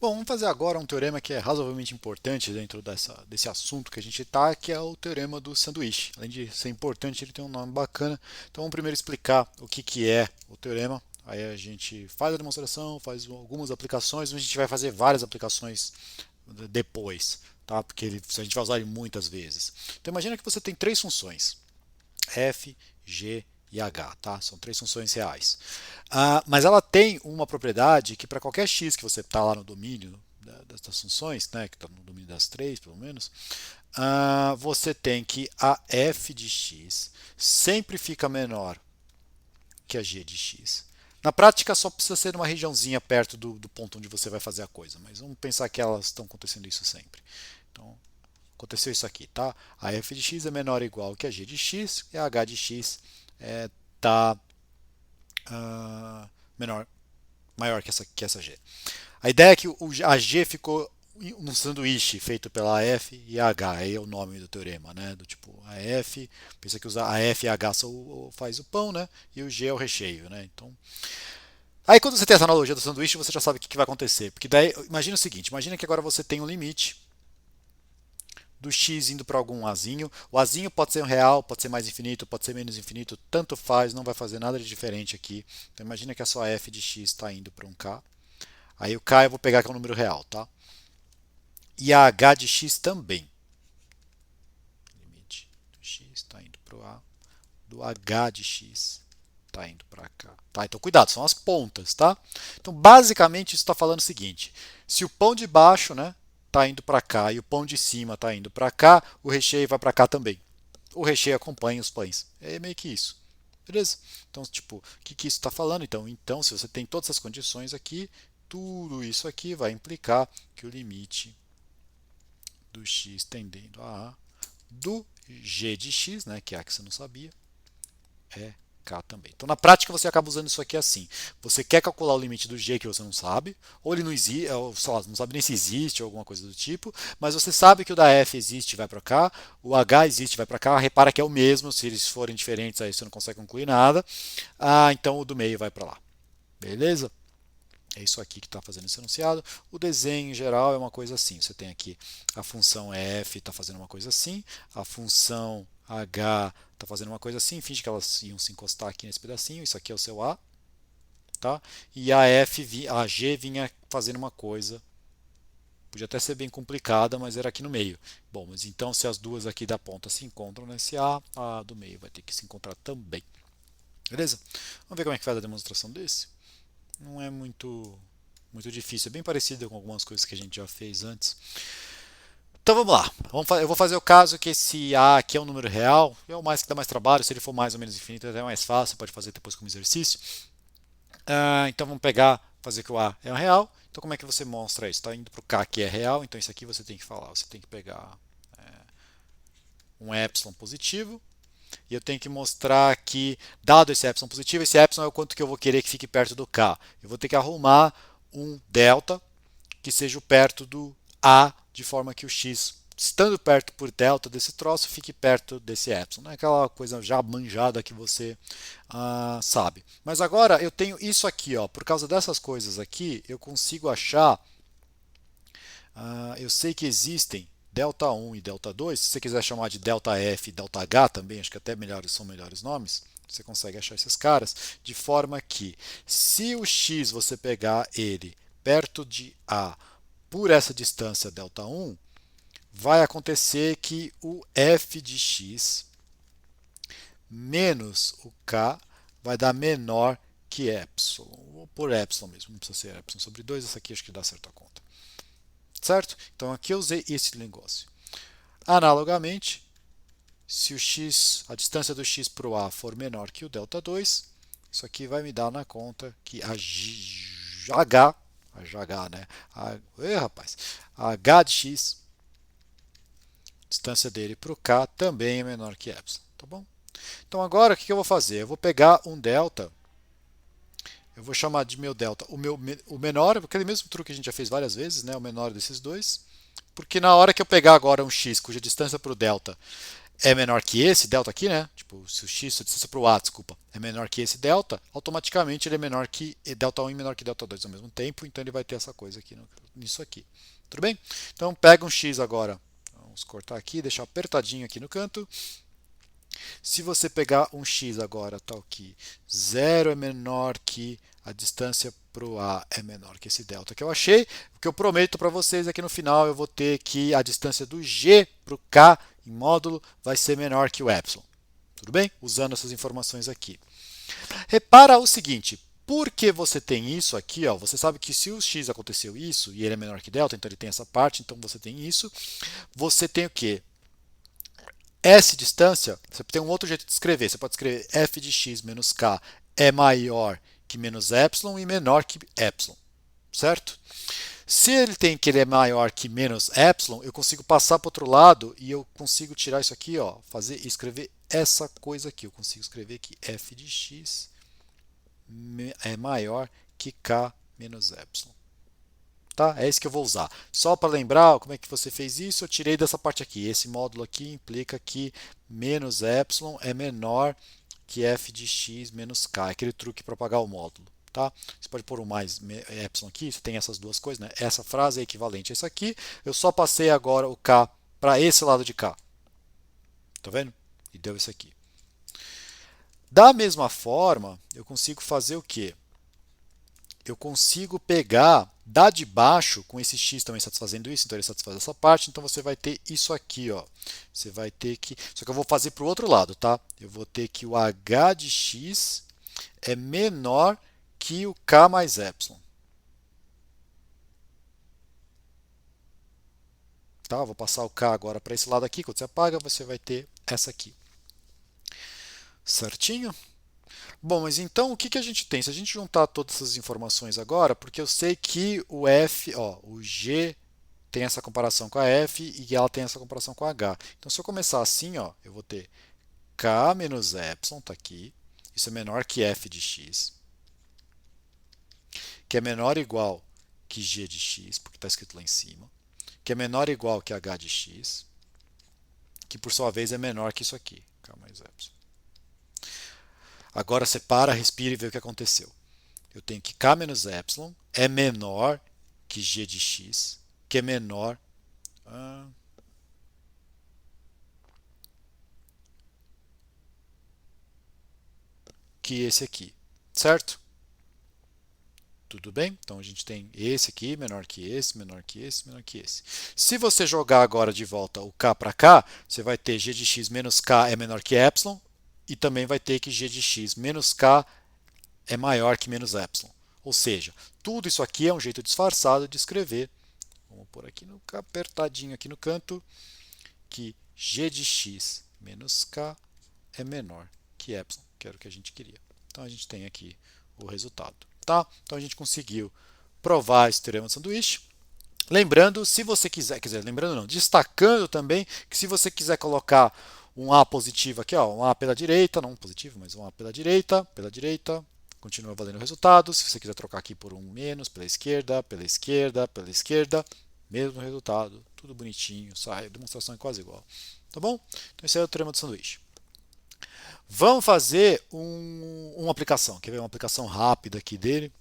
Bom, vamos fazer agora um teorema que é razoavelmente importante dentro desse assunto que a gente está, que é o teorema do sanduíche. Além de ser importante, ele tem um nome bacana. Então vamos primeiro explicar o que é o teorema. Aí a gente faz a demonstração, faz algumas aplicações, mas a gente vai fazer várias aplicações depois, tá? Porque a gente vai usar ele muitas vezes. Então imagina que você tem três funções, f, g e h, tá? São três funções reais. Mas ela tem uma propriedade que para qualquer x que você está lá no domínio das funções, né, que está no domínio das três, pelo menos, você tem que a f de x sempre fica menor que a g de x. Na prática, só precisa ser uma regiãozinha perto do ponto onde você vai fazer a coisa, mas vamos pensar que elas estão acontecendo isso sempre. Então, aconteceu isso aqui, tá? A f de x é menor ou igual que a g de x e a h de x está menor, maior que essa g. A ideia é que a g ficou um sanduíche feito pela f e a h, aí é o nome do teorema, né? Do tipo, a f, pensa que a f e a h faz o pão, né? E o g é o recheio, né? Então, aí quando você tem essa analogia do sanduíche, você já sabe o que vai acontecer. Porque daí, imagina o seguinte, imagina que agora você tem um limite do x indo para algum azinho. O azinho pode ser um real, pode ser mais infinito, pode ser menos infinito, tanto faz, não vai fazer nada de diferente aqui. Então imagina que a sua f de x está indo para um k. Aí o k eu vou pegar que é um número real, tá? E a h de x também. Limite do x está indo para o a, do h de x está indo para cá. Tá? Então cuidado, são as pontas, tá? Então basicamente isso está falando o seguinte: se o pão de baixo, né, está indo para cá e o pão de cima está indo para cá, o recheio vai para cá também. O recheio acompanha os pães. É meio que isso. Beleza? Então, tipo, o que isso está falando? Então, se você tem todas essas condições aqui, tudo isso aqui vai implicar que o limite do x tendendo a do g de x, né, que é a que você não sabia, é k também. Então, na prática, você acaba usando isso aqui assim. Você quer calcular o limite do g que você não sabe, ou ele não existe, ou sei lá, não sabe nem se existe, ou alguma coisa do tipo, mas você sabe que o da f existe, vai para cá, o h existe, vai para cá. Repara que é o mesmo, se eles forem diferentes, aí você não consegue concluir nada. Então o do meio vai para lá. Beleza? É isso aqui que está fazendo esse enunciado. O desenho em geral é uma coisa assim. Você tem aqui a função f está fazendo uma coisa assim, a função h está fazendo uma coisa assim. Finge que elas iam se encostar aqui nesse pedacinho. Isso aqui é o seu a, tá? E a g vinha fazendo uma coisa. Podia até ser bem complicada, mas era aqui no meio. Bom, mas então se as duas aqui da ponta se encontram nesse a do meio vai ter que se encontrar também. Beleza? Vamos ver como é que faz a demonstração desse. Não é muito difícil, é bem parecido com algumas coisas que a gente já fez antes. Então vamos lá, eu vou fazer o caso que esse A aqui é um número real, é o mais que dá mais trabalho, se ele for mais ou menos infinito é até mais fácil, pode fazer depois como exercício. Então vamos pegar, fazer que o A é um real, então como é que você mostra isso? Está indo para o K que é real, então isso aqui você tem que falar, você tem que pegar um epsilon positivo, e eu tenho que mostrar que, dado esse epsilon é o quanto que eu vou querer que fique perto do K. Eu vou ter que arrumar um delta que seja perto do A, de forma que o X, estando perto por delta desse troço, fique perto desse epsilon. Não é aquela coisa já manjada que você sabe. Mas agora eu tenho isso aqui, ó, por causa dessas coisas aqui, eu consigo achar, eu sei que existem delta 1 e delta 2, se você quiser chamar de delta F e delta H também, acho que até melhores são melhores nomes, você consegue achar esses caras, de forma que se o x você pegar ele perto de A por essa distância delta 1, vai acontecer que o f de x menos o k vai dar menor que epsilon, ou por epsilon mesmo, não precisa ser epsilon sobre 2, essa aqui acho que dá certa conta. Certo? Então aqui eu usei esse negócio. Analogamente, se o x, a distância do x para o a for menor que o delta 2, isso aqui vai me dar na conta que a né? Rapaz, a h de x, distância dele para o k também é menor que epsilon, tá bom? Então agora o que eu vou fazer? Eu vou pegar um delta, eu vou chamar de meu delta o menor, aquele mesmo truque que a gente já fez várias vezes, né? O menor desses dois, porque na hora que eu pegar agora um x cuja distância para o delta é menor que esse delta aqui, né? Tipo, se o x, a distância para o A, desculpa, é menor que esse delta, automaticamente ele é menor que delta 1 e menor que delta 2 ao mesmo tempo, então ele vai ter essa coisa aqui nisso aqui. Tudo bem? Então pega um x agora, vamos cortar aqui, deixar apertadinho aqui no canto. Se você pegar um x agora, tá aqui, 0 é menor que a distância para o A é menor que esse delta que eu achei. O que eu prometo para vocês é que no final eu vou ter que a distância do G para o K em módulo vai ser menor que o epsilon. Tudo bem? Usando essas informações aqui. Repara o seguinte, porque você tem isso aqui, ó, você sabe que se o x aconteceu isso, e ele é menor que delta, então ele tem essa parte, então você tem isso. Você tem o quê? S distância, você tem um outro jeito de escrever. Você pode escrever f de x menos k é maior que menos epsilon e menor que epsilon, certo? Se ele tem que ele é maior que menos epsilon, eu consigo passar para o outro lado e eu consigo tirar isso aqui, ó, fazer e escrever essa coisa aqui. Eu consigo escrever que f de x é maior que k menos epsilon. Tá? É isso que eu vou usar. Só para lembrar como é que você fez isso, eu tirei dessa parte aqui. Esse módulo aqui implica que menos epsilon é menor que f de x menos k. É aquele truque para pagar o módulo. Tá? Você pode pôr um mais epsilon aqui, você tem essas duas coisas. Né? Essa frase é equivalente a isso aqui. Eu só passei agora o k para esse lado de cá. Tá vendo? E deu isso aqui. Da mesma forma, eu consigo fazer o quê? Eu consigo pegar da de baixo, com esse x também satisfazendo isso, então ele satisfaz essa parte, então você vai ter isso aqui, ó. Você vai ter que, só que eu vou fazer para o outro lado, tá? Eu vou ter que o h de x é menor que o k mais epsilon. Tá? Vou passar o k agora para esse lado aqui, quando você apaga, você vai ter essa aqui. Certinho? Bom, mas então o que a gente tem? Se a gente juntar todas essas informações agora, porque eu sei que o F, ó, o G tem essa comparação com a F e ela tem essa comparação com a H. Então, se eu começar assim, ó, eu vou ter K menos epsilon, está aqui, isso é menor que F de x, que é menor ou igual que G de x, porque está escrito lá em cima, que é menor ou igual que H de x, que por sua vez é menor que isso aqui, K mais epsilon. Agora separa, respira e vê o que aconteceu. Eu tenho que K menos epsilon é menor que G de x, que é menor que esse aqui, certo? Tudo bem? Então a gente tem esse aqui menor que esse, menor que esse, menor que esse. Se você jogar agora de volta o k para cá, você vai ter g de x menos k é menor que epsilon e também vai ter que g de x menos k é maior que menos epsilon. Ou seja, tudo isso aqui é um jeito disfarçado de escrever. Vamos pôr aqui no apertadinho aqui no canto que g de x menos k é menor que epsilon, que era o que a gente queria. Então a gente tem aqui o resultado. Tá? Então a gente conseguiu provar esse teorema de sanduíche. Lembrando, se você quiser, quer dizer, lembrando não, destacando também que se você quiser colocar um A positivo aqui, ó, um A pela direita, não um positivo, mas um A pela direita, continua valendo o resultado. Se você quiser trocar aqui por um menos, pela esquerda, pela esquerda, pela esquerda, mesmo resultado, tudo bonitinho, sai, a demonstração é quase igual. Tá bom? Então esse é o teorema de sanduíche. Vamos fazer uma aplicação. Quer ver uma aplicação rápida aqui dele?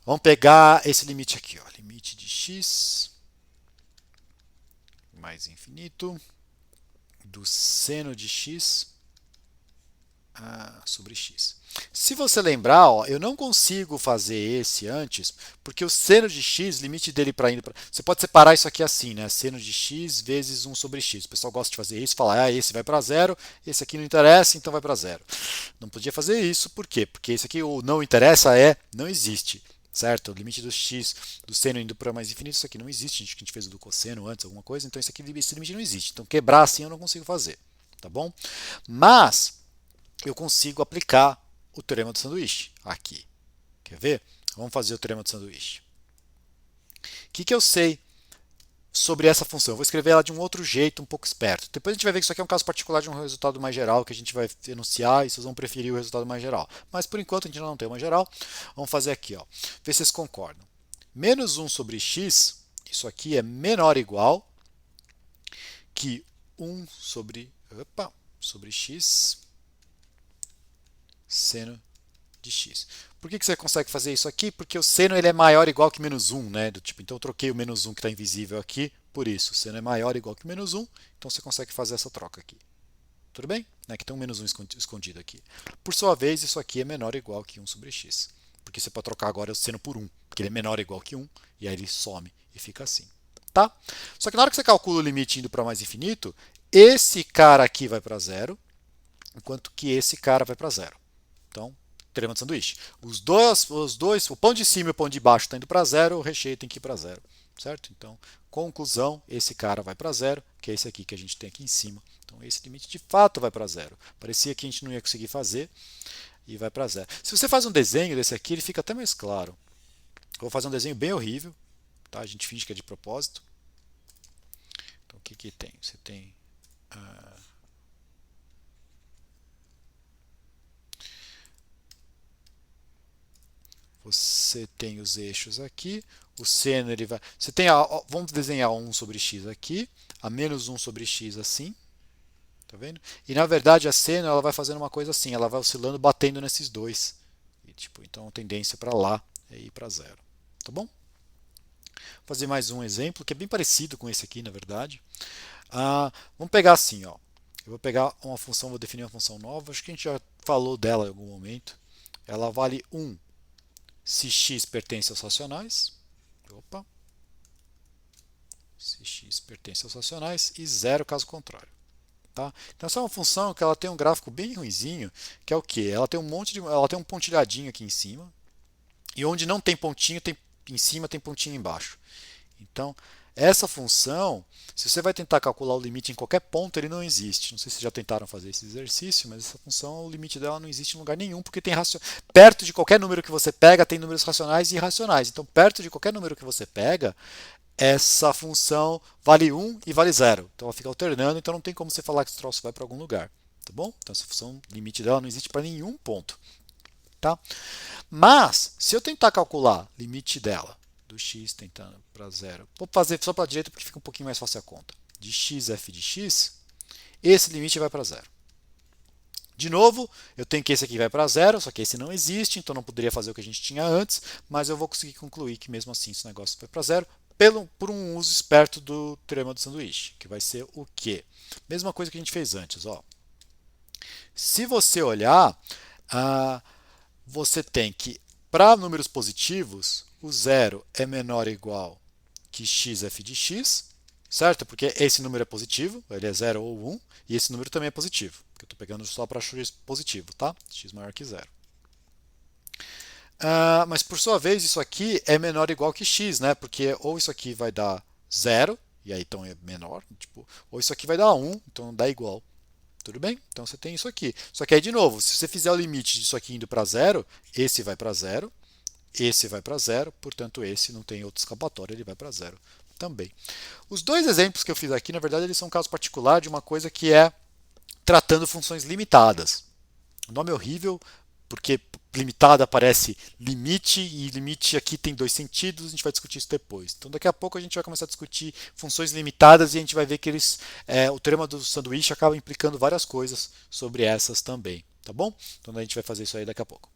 Vamos pegar esse limite aqui, ó, limite de x mais infinito do seno de x sobre x. Se você lembrar, ó, eu não consigo fazer esse antes, porque o seno de x, limite dele para indo para... Você pode separar isso aqui assim, né? Seno de x vezes 1 sobre x. O pessoal gosta de fazer isso, falar, esse vai para zero, esse aqui não interessa, então vai para zero. Não podia fazer isso, por quê? Porque esse aqui, o não interessa não existe. Certo? O limite do x do seno indo para mais infinito, isso aqui não existe. A gente fez o do cosseno antes, alguma coisa, então esse limite não existe. Então quebrar assim eu não consigo fazer. Tá bom? Mas eu consigo aplicar o teorema do sanduíche aqui. Quer ver? Vamos fazer o teorema do sanduíche. O que eu sei sobre essa função? Eu vou escrever ela de um outro jeito, um pouco esperto. Depois a gente vai ver que isso aqui é um caso particular de um resultado mais geral, que a gente vai enunciar e vocês vão preferir o resultado mais geral. Mas por enquanto a gente não tem uma geral. Vamos fazer aqui, ó. Ver se vocês concordam. Menos 1 sobre x, isso aqui é menor ou igual que 1 sobre x seno de x. Por que você consegue fazer isso aqui? Porque o seno ele é maior ou igual que menos 1, né? Do tipo, então eu troquei o menos 1 que está invisível aqui por isso. O seno é maior ou igual que menos 1, então você consegue fazer essa troca aqui. Tudo bem? Né? Que tem um menos 1 escondido aqui. Por sua vez, isso aqui é menor ou igual que 1 sobre x. Porque você pode trocar agora o seno por 1, porque ele é menor ou igual que 1, e aí ele some e fica assim. Tá? Só que na hora que você calcula o limite indo para mais infinito, esse cara aqui vai para zero, enquanto que esse cara vai para zero. Então, teorema de sanduíche. Os dois, o pão de cima e o pão de baixo estão indo para zero, o recheio tem que ir para zero. Certo? Então, conclusão, esse cara vai para zero, que é esse aqui que a gente tem aqui em cima. Então, esse limite de fato vai para zero. Parecia que a gente não ia conseguir fazer e vai para zero. Se você faz um desenho desse aqui, ele fica até mais claro. Eu vou fazer um desenho bem horrível. Tá? A gente finge que é de propósito. Então, o que, que tem? Você tem... Você tem os eixos aqui, o seno ele vai... Você tem vamos desenhar 1 sobre x aqui, a menos 1 sobre x assim, tá vendo? E na verdade a seno ela vai fazendo uma coisa assim, ela vai oscilando, batendo nesses dois. E, tipo, então a tendência para lá é ir para zero, tá bom? Vou fazer mais um exemplo que é bem parecido com esse aqui, na verdade. Vamos pegar assim, ó. Eu vou pegar uma função, vou definir uma função nova, acho que a gente já falou dela em algum momento. Ela vale 1 se x pertence aos racionais, se x pertence aos racionais, e 0 caso contrário. Tá? Então essa é uma função que ela tem um gráfico bem ruinzinho, que é o que? Ela tem ela tem um pontilhadinho aqui em cima, e onde não tem pontinho, tem em cima tem pontinho embaixo. Então, essa função, se você vai tentar calcular o limite em qualquer ponto, ele não existe. Não sei se já tentaram fazer esse exercício, mas essa função, o limite dela não existe em lugar nenhum, porque tem perto de qualquer número que você pega, tem números racionais e irracionais. Então, perto de qualquer número que você pega, essa função vale 1 e vale 0. Então, ela fica alternando, então não tem como você falar que esse troço vai para algum lugar. Tá bom? Então, essa função, o limite dela não existe para nenhum ponto. Tá? Mas, se eu tentar calcular o limite dela, do x tentando para zero. Vou fazer só para a direita porque fica um pouquinho mais fácil a conta. De x f de x, esse limite vai para zero. De novo, eu tenho que esse aqui vai para zero, só que esse não existe, então não poderia fazer o que a gente tinha antes, mas eu vou conseguir concluir que mesmo assim esse negócio vai para zero por um uso esperto do teorema do sanduíche, que vai ser o quê? Mesma coisa que a gente fez antes. Ó. Se você olhar, você tem que, para números positivos, o zero é menor ou igual que xf de x, certo? Porque esse número é positivo, ele é 0 ou 1, e esse número também é positivo, porque eu estou pegando só para x positivo, tá? X maior que 0. Mas por sua vez, isso aqui é menor ou igual que x, né? Porque ou isso aqui vai dar 0, e aí então é menor, tipo, ou isso aqui vai dar 1, então dá igual. Tudo bem? Então você tem isso aqui. Só que aí, de novo, se você fizer o limite disso aqui indo para zero, esse vai para zero, esse vai para zero, portanto esse não tem outra escapatória, ele vai para zero também. Os dois exemplos que eu fiz aqui, na verdade, eles são um caso particular de uma coisa que é tratando funções limitadas. O nome é horrível, porque limitada aparece limite, e limite aqui tem dois sentidos, a gente vai discutir isso depois. Então daqui a pouco a gente vai começar a discutir funções limitadas e a gente vai ver que o teorema do sanduíche acaba implicando várias coisas sobre essas também. Tá bom? Então a gente vai fazer isso aí daqui a pouco.